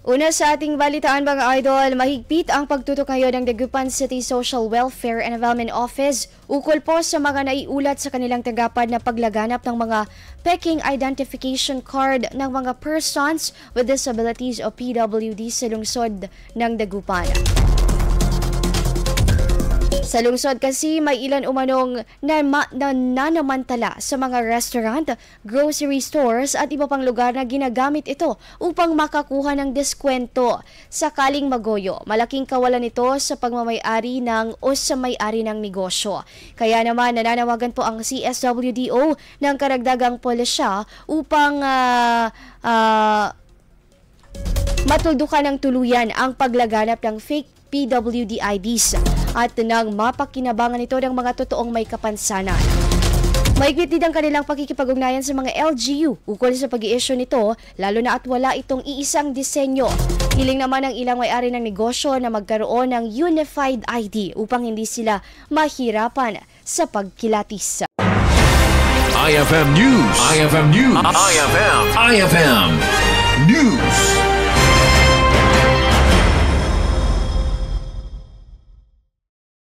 Una sa ating balitaan mga idol, mahigpit ang pagtutok ngayon ng Dagupan City Social Welfare and Development Office ukol po sa mga naiulat sa kanilang tanggapan na paglaganap ng mga peking identification card ng mga persons with disabilities o PWD sa lungsod ng Dagupan. Sa lungsod kasi may ilan umanong nanamantala sa mga restaurant, grocery stores at iba pang lugar na ginagamit ito upang makakuha ng diskwento. Sakaling magoyo, malaking kawalan ito sa pagmamay-ari o sa may-ari ng negosyo. Kaya naman nananawagan po ang CSWDO ng karagdagang pulisya upang matuldukan ng tuluyan ang paglaganap ng fake PWD IDs at nang mapakinabangan ito ng mga totoong may kapansanan. Mahigpit din ang kanilang pakikipag-ugnayan sa mga LGU ukol sa pag-i-issue nito, lalo na at wala itong iisang disenyo. Hiling naman ng ilang may-ari ng negosyo na magkaroon ng unified ID upang hindi sila mahirapan sa pagkilatis. IFM News. IFM News. IFM News.